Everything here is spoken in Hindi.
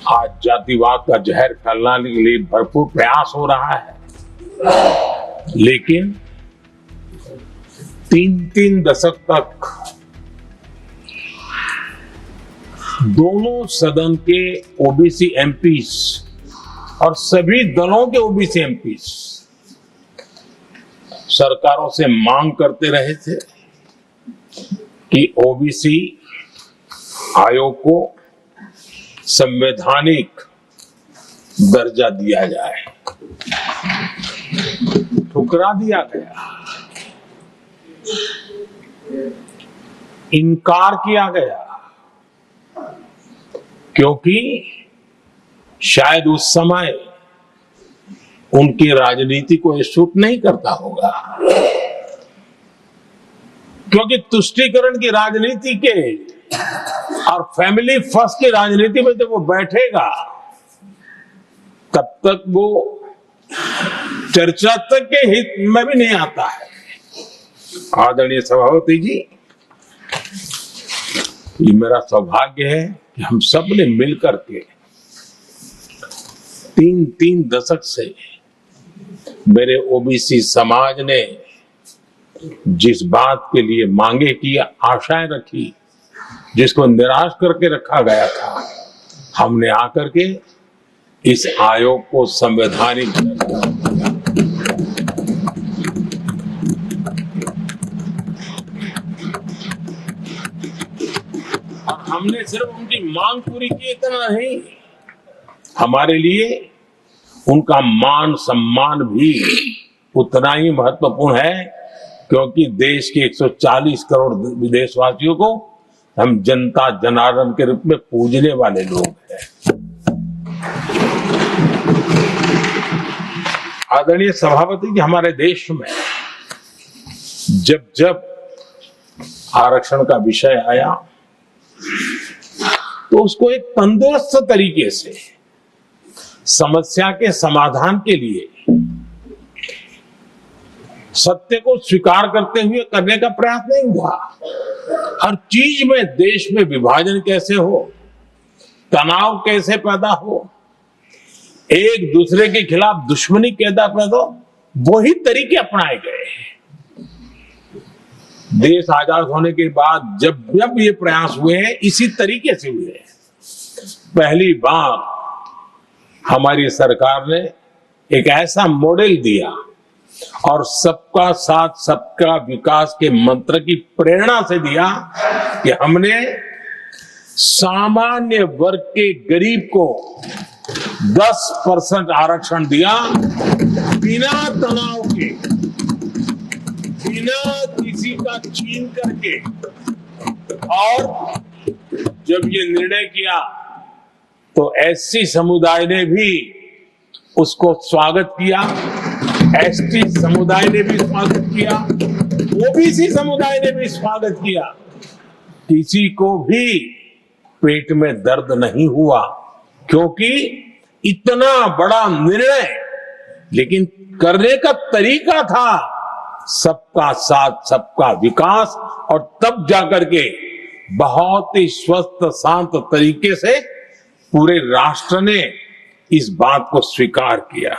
आज जातिवाद का जहर फैलाने के लिए भरपूर प्रयास हो रहा है, लेकिन 3 दशक तक दोनों सदन के ओबीसी एमपीस और सभी दलों के ओबीसी एमपीस सरकारों से मांग करते रहे थे कि ओबीसी आयोग को संवैधानिक दर्जा दिया जाए। ठुकरा दिया गया, इनकार किया गया, क्योंकि शायद उस समय उनकी राजनीति को ये सूट नहीं करता होगा, क्योंकि तुष्टीकरण की राजनीति के और फैमिली फर्स्ट की राजनीति में जब वो बैठेगा तब तक वो चर्चा तक के हित में भी नहीं आता है। आदरणीय सभापति जी, ये मेरा सौभाग्य है कि हम सब ने मिलकर के 3 दशक से मेरे ओबीसी समाज ने जिस बात के लिए मांगे की, आशाएं रखी, जिसको निराश करके रखा गया था, हमने आकर के इस आयोग को संवैधानिक और हमने सिर्फ उनकी मांग पूरी की इतना नहीं, हमारे लिए उनका मान सम्मान भी उतना ही महत्वपूर्ण है, क्योंकि देश के 140 करोड़ देशवासियों को हम जनता जनार्दन के रूप में पूजने वाले लोग हैं। आदरणीय सभापति जी, हमारे देश में जब जब आरक्षण का विषय आया तो उसको एक तंदुरुस्त तरीके से समस्या के समाधान के लिए सत्य को स्वीकार करते हुए करने का प्रयास नहीं हुआ। हर चीज में देश में विभाजन कैसे हो, तनाव कैसे पैदा हो, एक दूसरे के खिलाफ दुश्मनी कैसे पैदा हो, वही तरीके अपनाए गए। देश आजाद होने के बाद जब जब ये प्रयास हुए हैं, इसी तरीके से हुए हैं। पहली बार हमारी सरकार ने एक ऐसा मॉडल दिया और सबका साथ सबका विकास के मंत्र की प्रेरणा से दिया कि हमने सामान्य वर्ग के गरीब को 10% आरक्षण दिया, बिना तनाव के, बिना किसी का छीन करके। और जब ये निर्णय किया तो एससी समुदाय ने भी उसको स्वागत किया, एसटी समुदाय ने भी स्वागत किया, ओबीसी समुदाय ने भी स्वागत किया। किसी को भी पेट में दर्द नहीं हुआ, क्योंकि इतना बड़ा निर्णय, लेकिन करने का तरीका था सबका साथ सबका विकास, और तब जाकर के बहुत ही स्वस्थ शांत तरीके से पूरे राष्ट्र ने इस बात को स्वीकार किया।